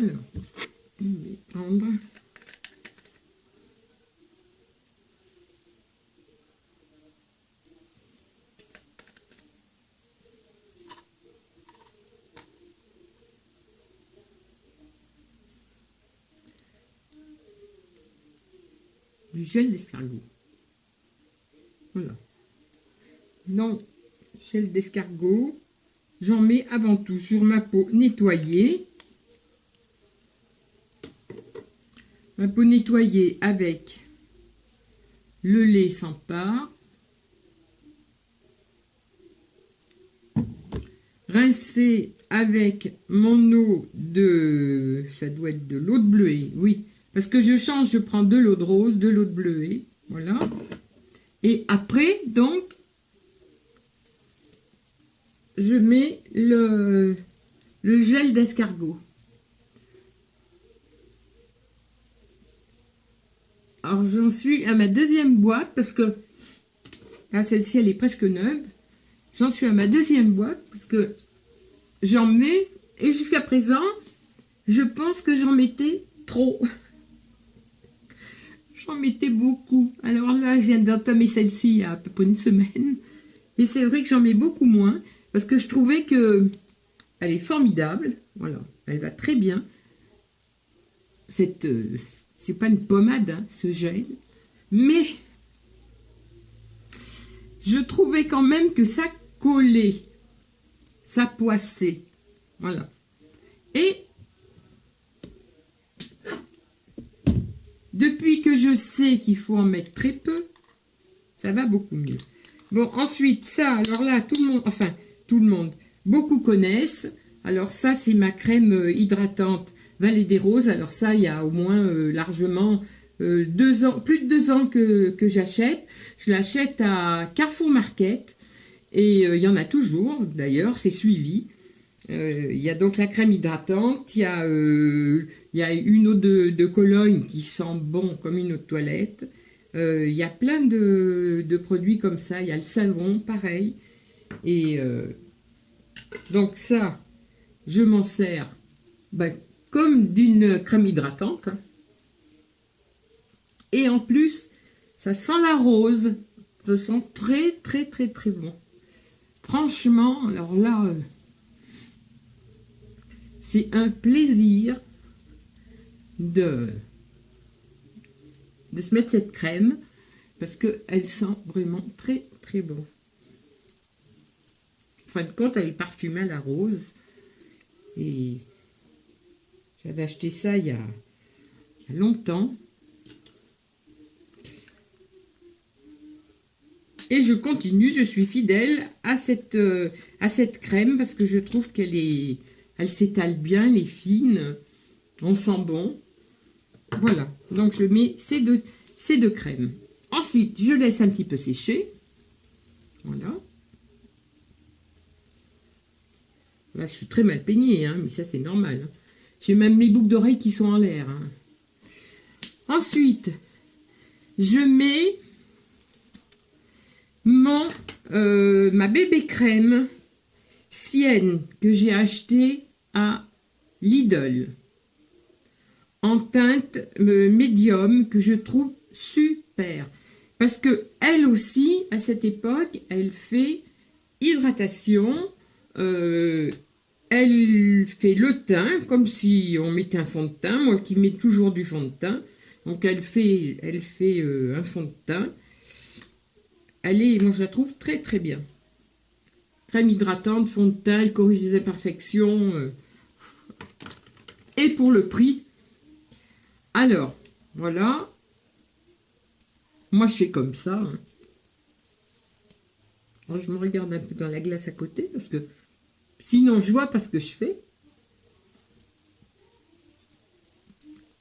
Alors, je vais prendre du gel d'escargot. Voilà. Dans gel d'escargot, j'en mets avant tout sur ma peau nettoyée. Ma peau nettoyée avec le lait sans part. Rincée avec mon eau de... Ça doit être de l'eau de bleuet, oui. Parce que je change, je prends de l'eau de rose, de l'eau de bleuet. Voilà. Et après, donc, je mets le gel d'escargot. Alors, j'en suis à ma deuxième boîte, parce que là, celle-ci, elle est presque neuve. J'en suis à ma deuxième boîte, parce que j'en mets, et jusqu'à présent, je pense que j'en mettais trop. J'en mettais beaucoup. Alors là, je viens d'entamer celle-ci il y a à peu près une semaine. Et c'est vrai que j'en mets beaucoup moins, parce que je trouvais que elle est formidable. Voilà, elle va très bien. C'est pas une pommade, hein, ce gel. Mais je trouvais quand même que ça collait. Ça poissait. Voilà. Et depuis que je sais qu'il faut en mettre très peu, ça va beaucoup mieux. Bon, ensuite, ça, alors là, tout le monde, beaucoup connaissent. Alors ça, c'est ma crème hydratante Vallée des Roses. Alors ça, il y a au moins largement 2 ans, plus de 2 ans que j'achète. Je l'achète à Carrefour Market. Et il y en a toujours, d'ailleurs, c'est suivi. Il y a donc la crème hydratante, il y a une eau de Cologne qui sent bon comme une eau de toilette. Il y a plein de produits comme ça. Il y a le savon, pareil. Et donc ça, je m'en sers comme d'une crème hydratante. Et en plus, ça sent la rose. Ça sent très, très, très, très bon. Franchement, alors là... c'est un plaisir de se mettre cette crème parce qu'elle sent vraiment très très bon. En fin de compte, elle est parfumée à la rose. Et j'avais acheté ça il y a longtemps. Et je continue, je suis fidèle à cette crème parce que je trouve elle s'étale bien, elle est fine, on sent bon. Voilà, donc je mets ces deux crèmes. Ensuite, je laisse un petit peu sécher. Voilà. Là, je suis très mal peignée, hein, mais ça, c'est normal. Hein. J'ai même mes boucles d'oreilles qui sont en l'air. Hein. Ensuite, je mets ma bébé crème Sienne que j'ai achetée à Lidl en teinte médium que je trouve super parce que elle aussi à cette époque elle fait hydratation, elle fait le teint comme si on mettait un fond de teint, moi qui mets toujours du fond de teint, donc elle fait un fond de teint. Moi je la trouve très très bien. Crème hydratante, fond de teint, elle corrige les imperfections. Et pour le prix, alors, voilà. Moi, je fais comme ça. Hein. Alors, je me regarde un peu dans la glace à côté, parce que sinon, je vois pas ce que je fais.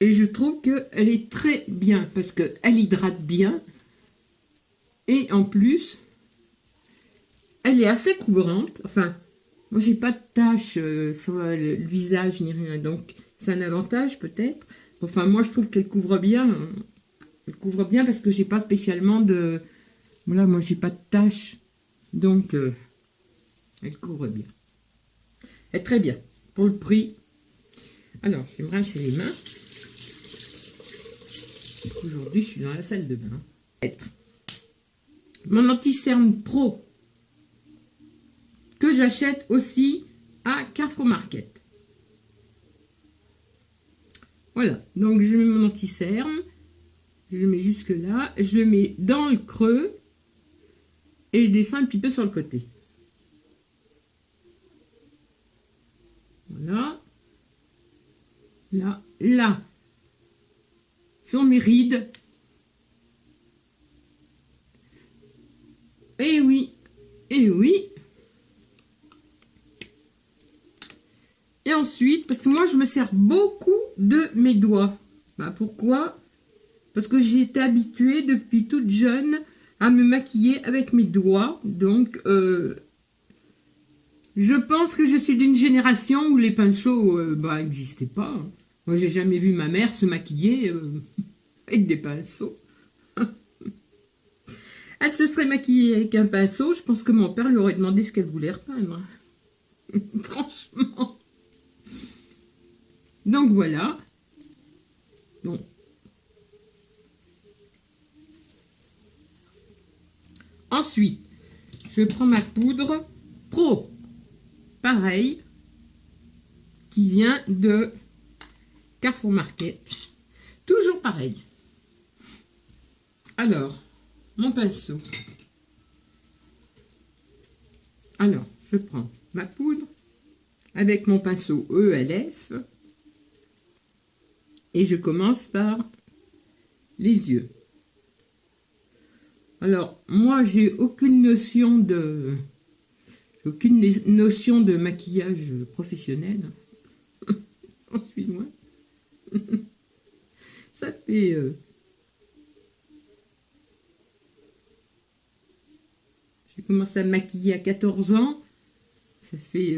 Et je trouve qu'elle est très bien, parce qu'elle hydrate bien. Et en plus, elle est assez couvrante. Enfin, moi, j'ai pas de taches sur le visage ni rien, donc c'est un avantage peut-être. Enfin, moi, je trouve qu'elle couvre bien. Elle couvre bien parce que j'ai pas spécialement de... Voilà, moi, j'ai pas de taches. Donc, elle couvre bien. Elle est très bien. Pour le prix, Alors, je vais me rincer les mains. Aujourd'hui, je suis dans la salle de bain. Mon anti-cerne Pro, que j'achète aussi à Carrefour Market. Voilà, donc je mets mon anti-cerne, je le mets jusque là, je le mets dans le creux et je descends un petit peu sur le côté. Voilà. Là, sur mes rides. Et oui, et oui. Et ensuite, parce que moi je me sers beaucoup de mes doigts. Bah, pourquoi? Parce que j'ai été habituée depuis toute jeune à me maquiller avec mes doigts. Donc, je pense que je suis d'une génération où les pinceaux n'existaient pas. Hein. Moi, j'ai jamais vu ma mère se maquiller avec des pinceaux. Elle se serait maquillée avec un pinceau. Je pense que mon père lui aurait demandé ce qu'elle voulait repeindre. Franchement. Donc voilà. Donc. Ensuite, je prends ma poudre Pro. Pareil. Qui vient de Carrefour Market. Toujours pareil. Alors, mon pinceau. Alors, je prends ma poudre avec mon pinceau ELF. Et je commence par les yeux. Alors, moi, j'ai aucune notion de maquillage professionnel. J'en suis loin. Ça fait... J'ai commencé à me maquiller à 14 ans. Ça fait...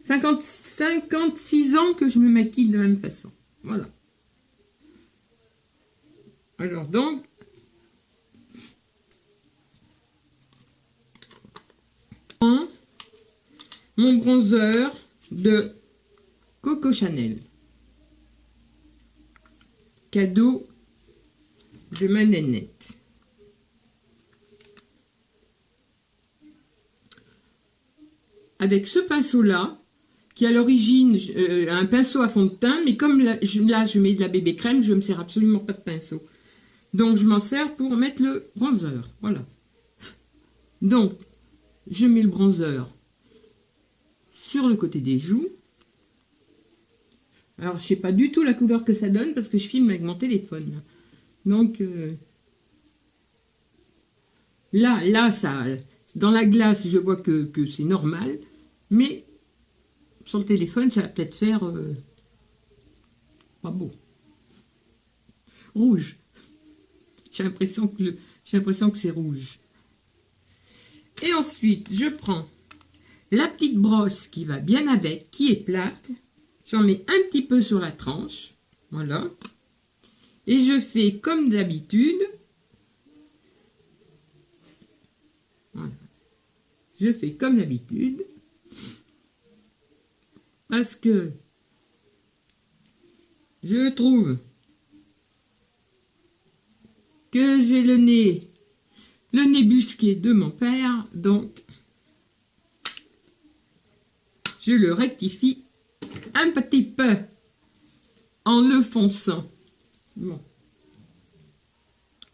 56 ans que je me maquille de la même façon. Voilà. Alors donc, mon bronzer de Coco Chanel. Cadeau de ma nénette. Avec ce pinceau-là, qui à l'origine un pinceau à fond de teint, mais comme là je mets de la bébé crème, je ne me sers absolument pas de pinceau. Donc je m'en sers pour mettre le bronzer. Voilà. Donc, je mets le bronzer sur le côté des joues. Alors, je ne sais pas du tout la couleur que ça donne parce que je filme avec mon téléphone. Donc, là, ça, dans la glace, je vois que c'est normal. Mais sur le téléphone, ça va peut-être faire pas beau. Rouge. J'ai l'impression que c'est rouge. Et ensuite, je prends la petite brosse qui va bien avec, qui est plate. J'en mets un petit peu sur la tranche. Voilà. Et je fais comme d'habitude. Voilà. Je fais comme d'habitude. Parce que je trouve que j'ai le nez busqué de mon père, donc je le rectifie un petit peu en le fonçant. Bon.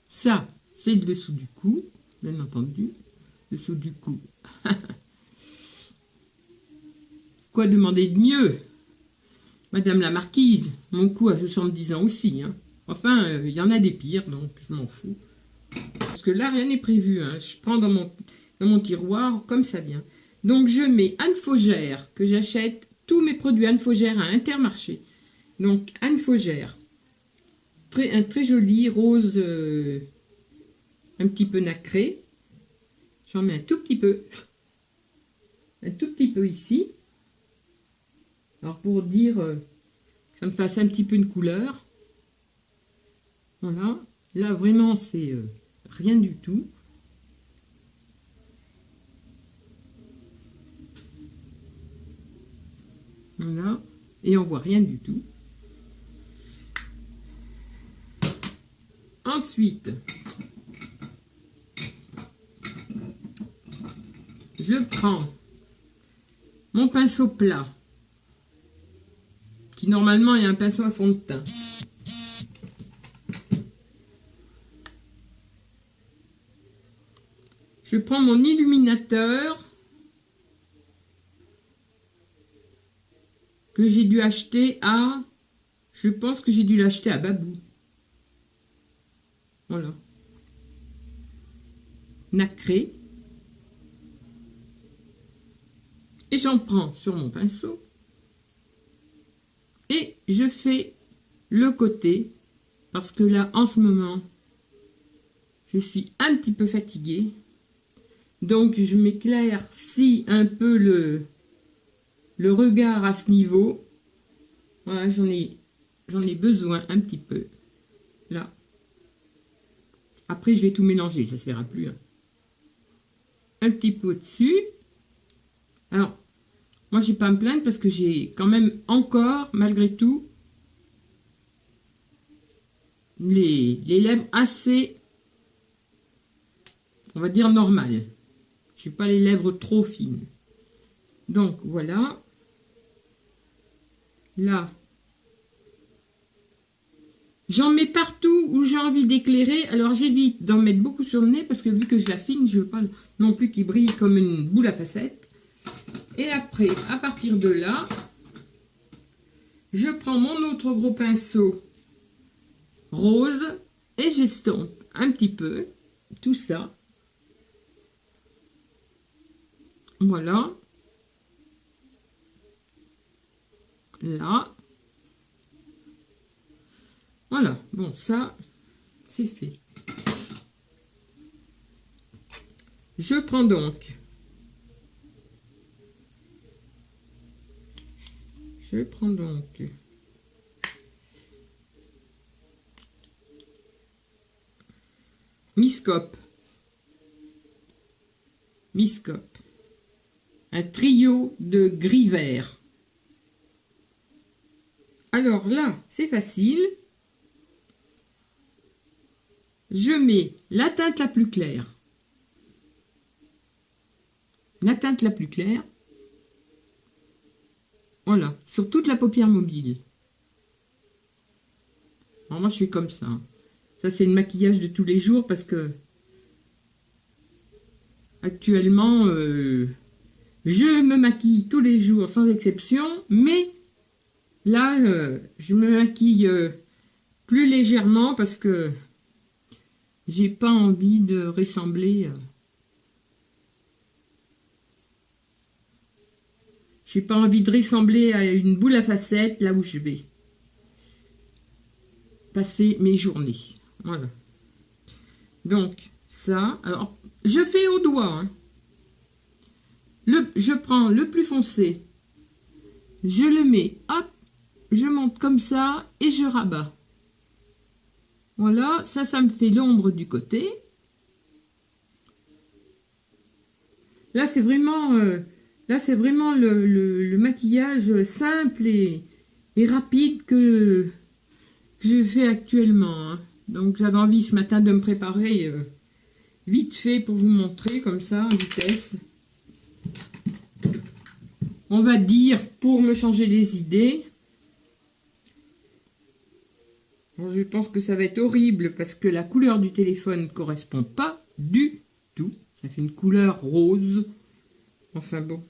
Ça, c'est le dessous du cou, bien entendu. Le dessous du cou. Quoi demander de mieux? Madame la marquise, mon cou a 70 ans aussi. Hein. Enfin, il y en a des pires, donc je m'en fous. Parce que là, rien n'est prévu. Hein. Je prends dans mon tiroir comme ça vient. Donc, je mets Anne Faugère, que j'achète tous mes produits Anne Faugère à Intermarché. Donc, Anne Faugère. Un très joli rose, un petit peu nacré. J'en mets un tout petit peu. Un tout petit peu ici. Alors, pour dire que ça me fasse un petit peu une couleur. Voilà. Là, vraiment, c'est rien du tout. Voilà. Et on voit rien du tout. Ensuite, je prends mon pinceau plat, qui normalement est un pinceau à fond de teint. Je prends mon illuminateur que j'ai dû acheter à... Je pense que j'ai dû l'acheter à Babou. Voilà. Nacré. Et j'en prends sur mon pinceau. Et je fais le côté. Parce que là, en ce moment, je suis un petit peu fatiguée. Donc, je m'éclaircis un peu le regard à ce niveau. Voilà, j'en ai besoin un petit peu. Là. Après, je vais tout mélanger, ça ne se verra plus. Hein. Un petit peu au-dessus. Alors, moi, je ne vais pas me plaindre parce que j'ai quand même encore, malgré tout, les lèvres assez, on va dire, normales. Je n'ai pas les lèvres trop fines. Donc, voilà. Là. J'en mets partout où j'ai envie d'éclairer. Alors, j'évite d'en mettre beaucoup sur le nez parce que vu que je l'affine, je ne veux pas non plus qu'il brille comme une boule à facettes. Et après, à partir de là, je prends mon autre gros pinceau rose et j'estompe un petit peu tout ça. Voilà. Là. Voilà. Bon, ça, c'est fait. Je prends donc. Miscope. Un trio de gris vert. Alors là, c'est facile. Je mets la teinte la plus claire. Voilà, sur toute la paupière mobile. Alors moi, je suis comme ça. Ça, c'est le maquillage de tous les jours parce que actuellement, je me maquille tous les jours sans exception, mais là, je me maquille plus légèrement parce que j'ai pas envie de ressembler. J'ai pas envie de ressembler à une boule à facettes là où je vais passer mes journées. Voilà. Donc, ça. Alors, je fais au doigt. Hein. Je prends le plus foncé. Je le mets, hop, je monte comme ça et je rabats. Voilà, ça me fait l'ombre du côté. Là, c'est vraiment le maquillage simple et rapide que je fais actuellement. Hein. Donc, j'avais envie ce matin de me préparer vite fait pour vous montrer comme ça, en vitesse. On va dire, pour me changer les idées. Bon, je pense que ça va être horrible parce que la couleur du téléphone ne correspond pas du tout. Ça fait une couleur rose. Enfin bon.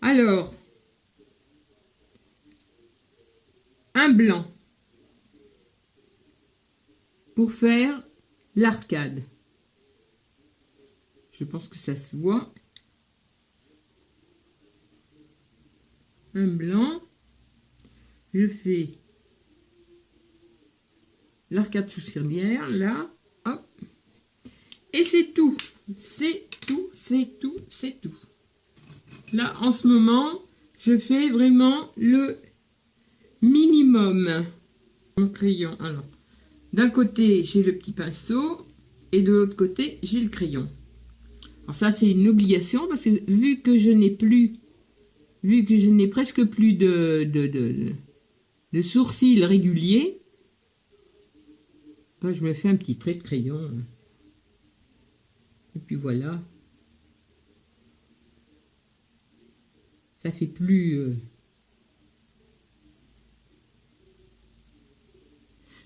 Alors, un blanc pour faire l'arcade. Je pense que ça se voit. Un blanc. Je fais l'arcade sourcilière, là. Hop. Et c'est tout. C'est tout, c'est tout, c'est tout. Là, en ce moment, je fais vraiment le minimum. Mon crayon. Alors, d'un côté, j'ai le petit pinceau et de l'autre côté, j'ai le crayon. Alors ça, c'est une obligation parce que vu que je n'ai plus vu que je n'ai presque plus de sourcils réguliers, ben, je me fais un petit trait de crayon. Et puis voilà. Ça fait plus...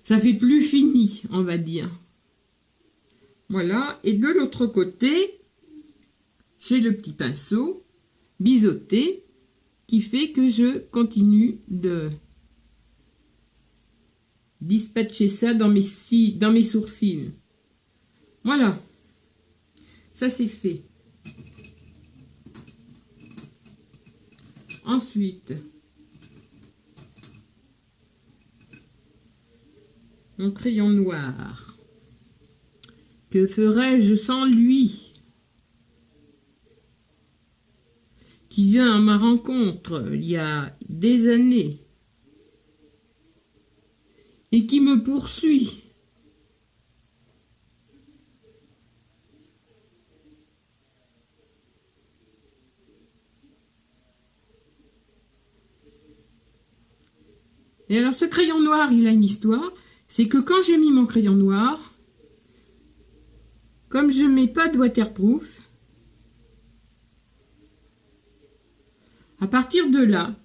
ça fait plus fini, on va dire. Voilà. Et de l'autre côté, j'ai le petit pinceau biseauté qui fait que je continue de dispatcher ça dans mes sourcils. Voilà. Ça, c'est fait. Ensuite, mon crayon noir. Que ferais-je sans lui? Qui vient à ma rencontre il y a des années et qui me poursuit. Et alors ce crayon noir, il a une histoire, c'est que quand j'ai mis mon crayon noir, comme je ne mets pas de waterproof, à partir de là,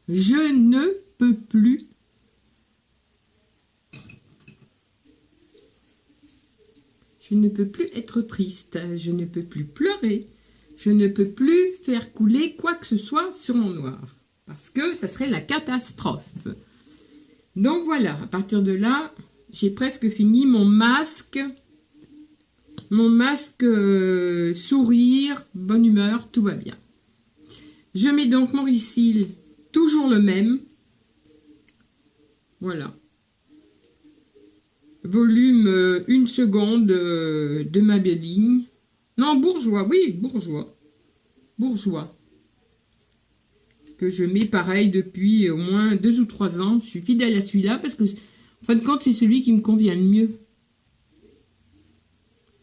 je ne peux plus être triste, je ne peux plus pleurer, je ne peux plus faire couler quoi que ce soit sur mon noir, parce que ça serait la catastrophe. Donc voilà, à partir de là, j'ai presque fini mon masque sourire, bonne humeur, tout va bien. Je mets donc mon Risil, toujours le même. Voilà. Volume 1 seconde de Maybelline. Non, bourgeois, oui, bourgeois. Bourgeois. Que je mets pareil depuis au moins 2 ou 3 ans. Je suis fidèle à celui-là parce que, en fin de compte, c'est celui qui me convient le mieux.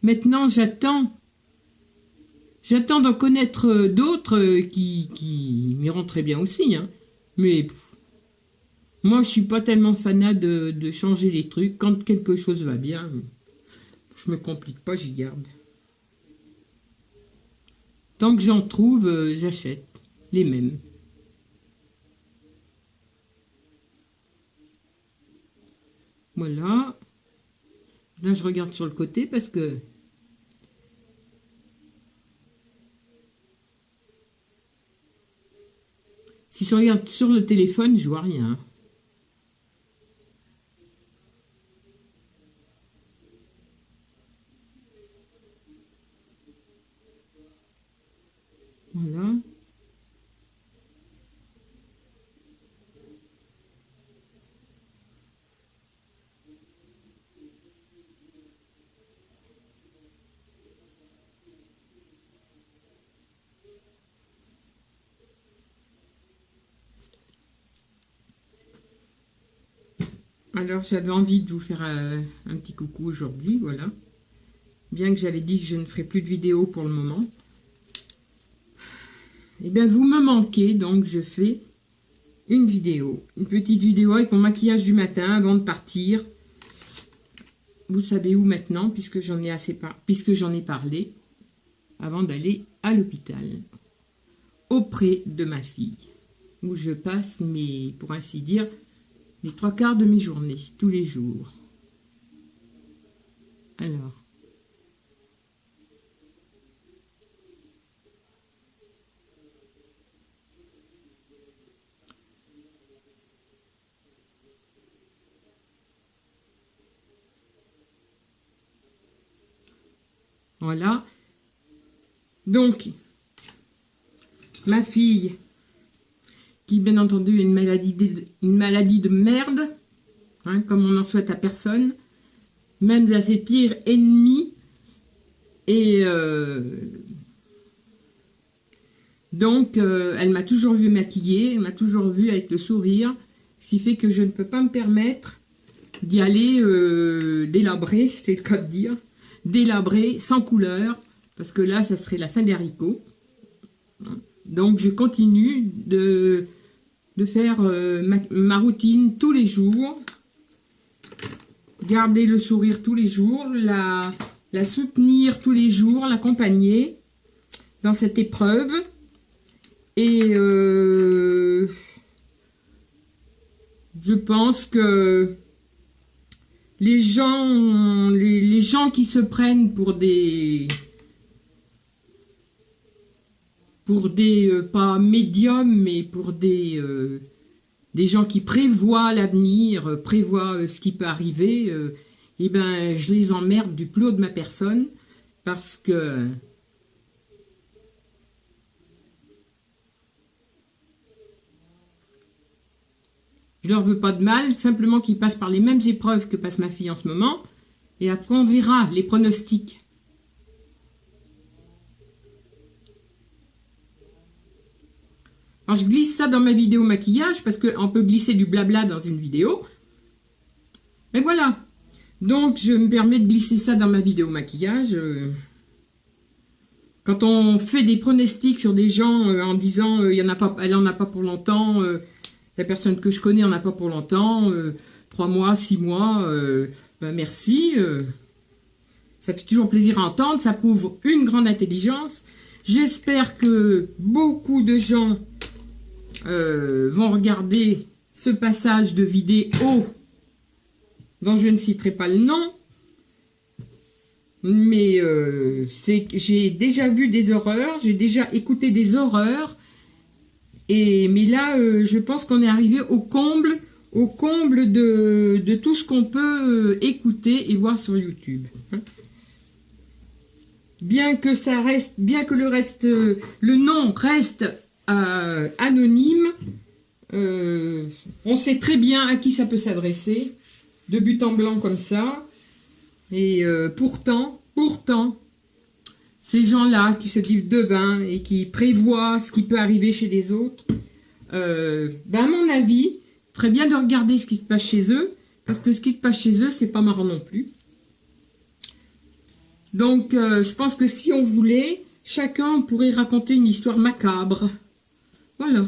Maintenant, j'attends d'en connaître d'autres qui m'iront très bien aussi. Hein. Mais moi, je suis pas tellement fanat de changer les trucs. Quand quelque chose va bien, je me complique pas, j'y garde. Tant que j'en trouve, j'achète les mêmes. Voilà. Là, je regarde sur le côté parce que si je regarde sur le téléphone, je vois rien. Voilà. Alors, j'avais envie de vous faire un petit coucou aujourd'hui, voilà. Bien que j'avais dit que je ne ferai plus de vidéos pour le moment. Eh bien, vous me manquez, donc je fais une vidéo. Une petite vidéo avec mon maquillage du matin avant de partir. Vous savez où maintenant, puisque j'en ai parlé, avant d'aller à l'hôpital. Auprès de ma fille. Où je passe, pour ainsi dire, les 3/4 de mes journées, tous les jours. Alors. Voilà. Donc, ma fille, qui bien entendu est une maladie de merde, hein, comme on n'en souhaite à personne, même à ses pires ennemis, et donc elle m'a toujours vu maquillée, elle m'a toujours vu avec le sourire, ce qui fait que je ne peux pas me permettre d'y aller délabrer, c'est le cas de dire, délabrer sans couleur, parce que là ça serait la fin des haricots. Donc je continue de faire ma routine tous les jours, garder le sourire tous les jours, la soutenir tous les jours, l'accompagner dans cette épreuve. Et je pense que les gens qui se prennent pour des pas médiums, mais pour des gens qui prévoient l'avenir, prévoient ce qui peut arriver, et ben je les emmerde du plus haut de ma personne, parce que je leur veux pas de mal, simplement qu'ils passent par les mêmes épreuves que passe ma fille en ce moment, et après on verra les pronostics. Alors je glisse ça dans ma vidéo maquillage, parce qu'on peut glisser du blabla dans une vidéo. Mais voilà. Donc je me permets de glisser ça dans ma vidéo maquillage. Quand on fait des pronostics sur des gens en disant elle en a pas pour longtemps, la personne que je connais en a pas pour longtemps, 3 mois, 6 mois, ben merci. Ça fait toujours plaisir à entendre, ça prouve une grande intelligence. J'espère que beaucoup de gens vont regarder ce passage de vidéo dont je ne citerai pas le nom, mais j'ai déjà vu des horreurs, j'ai déjà écouté des horreurs, mais là je pense qu'on est arrivé au comble de tout ce qu'on peut écouter et voir sur YouTube. Bien que le nom reste anonyme, on sait très bien à qui ça peut s'adresser, de but en blanc comme ça, et pourtant, ces gens-là qui se disent devins et qui prévoient ce qui peut arriver chez les autres, à mon avis, très bien de regarder ce qui se passe chez eux, parce que ce qui se passe chez eux, c'est pas marrant non plus. Donc, je pense que si on voulait, chacun pourrait raconter une histoire macabre. Voilà.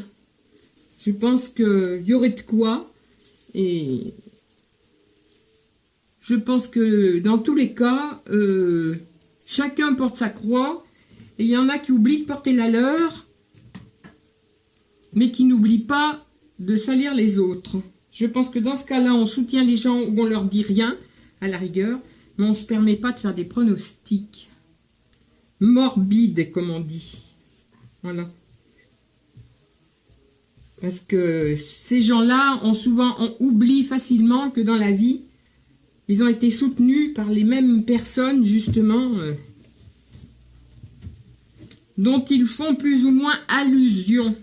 Je pense qu'il y aurait de quoi. Et je pense que dans tous les cas, chacun porte sa croix. Et il y en a qui oublient de porter la leur, mais qui n'oublient pas de salir les autres. Je pense que dans ce cas-là, on soutient les gens ou on leur dit rien, à la rigueur. Mais on ne se permet pas de faire des pronostics morbides, comme on dit. Voilà. Parce que ces gens-là on oublie facilement que dans la vie, ils ont été soutenus par les mêmes personnes, justement, dont ils font plus ou moins allusion.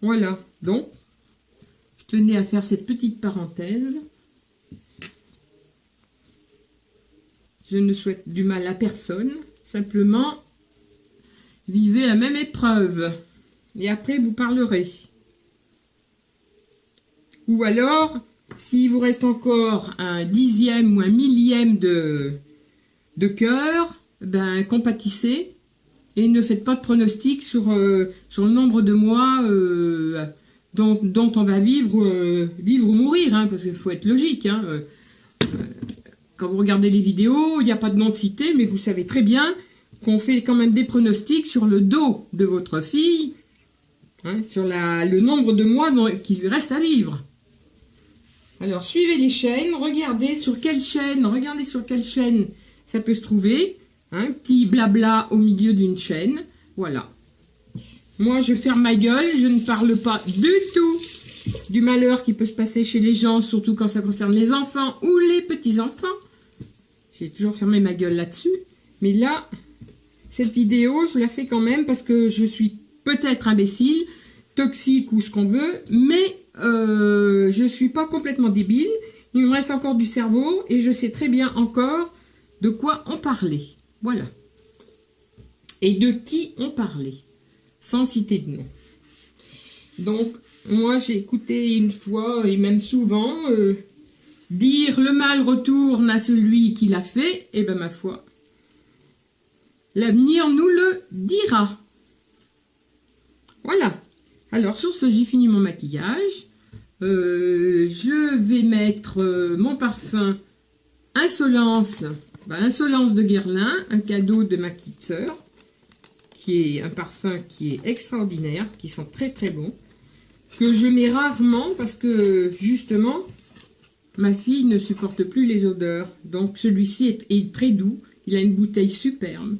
Voilà. Donc, je tenais à faire cette petite parenthèse. Je ne souhaite du mal à personne, simplement, vivez la même épreuve. Et après, vous parlerez. Ou alors, s'il vous reste encore un 10e ou un 1000e de cœur, ben, compatissez et ne faites pas de pronostic sur le nombre de mois dont on va vivre ou mourir, hein, parce qu'il faut être logique, hein. Quand vous regardez les vidéos, il n'y a pas de nom de cité, mais vous savez très bien qu'on fait quand même des pronostics sur le dos de votre fille, hein, sur le nombre de mois qu'il lui reste à vivre. Alors, suivez les chaînes, regardez sur quelle chaîne ça peut se trouver. Un petit blabla au milieu d'une chaîne. Voilà. Moi, je ferme ma gueule, je ne parle pas du tout du malheur qui peut se passer chez les gens, surtout quand ça concerne les enfants ou les petits-enfants. J'ai toujours fermé ma gueule là-dessus. Mais là, cette vidéo, je la fais quand même parce que je suis peut-être imbécile, toxique ou ce qu'on veut, mais je ne suis pas complètement débile. Il me reste encore du cerveau et je sais très bien encore de quoi on parlait. Voilà. Et de qui on parlait, sans citer de nom. Donc, moi, j'ai écouté une fois, et même souvent, dire le mal retourne à celui qui l'a fait, et ben ma foi, l'avenir nous le dira. Voilà. Alors, sur ce, j'ai fini mon maquillage. Je vais mettre mon parfum Insolence. Insolence de Guerlain, un cadeau de ma petite sœur, qui est un parfum qui est extraordinaire, qui sent très très bon, que je mets rarement parce que justement, ma fille ne supporte plus les odeurs. Donc celui-ci est très doux, il a une bouteille superbe.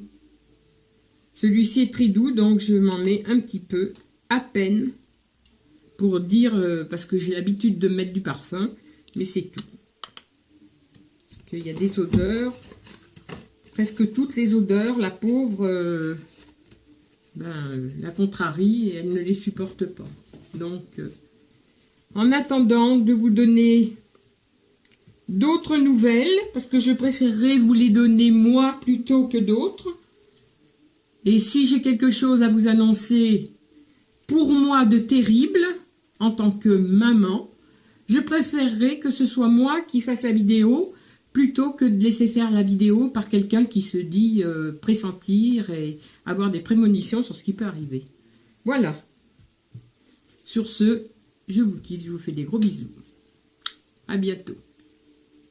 Celui-ci est très doux, donc je m'en mets un petit peu, à peine, pour dire, parce que j'ai l'habitude de mettre du parfum, mais c'est tout. Parce qu'il y a des odeurs, presque toutes les odeurs, la pauvre, la contrarie, et elle ne les supporte pas. Donc, en attendant de vous donner d'autres nouvelles, parce que je préférerais vous les donner moi plutôt que d'autres, et si j'ai quelque chose à vous annoncer, pour moi de terrible, en tant que maman, je préférerais que ce soit moi qui fasse la vidéo plutôt que de laisser faire la vidéo par quelqu'un qui se dit pressentir et avoir des prémonitions sur ce qui peut arriver. Voilà. Sur ce, je vous quitte, je vous fais des gros bisous. À bientôt.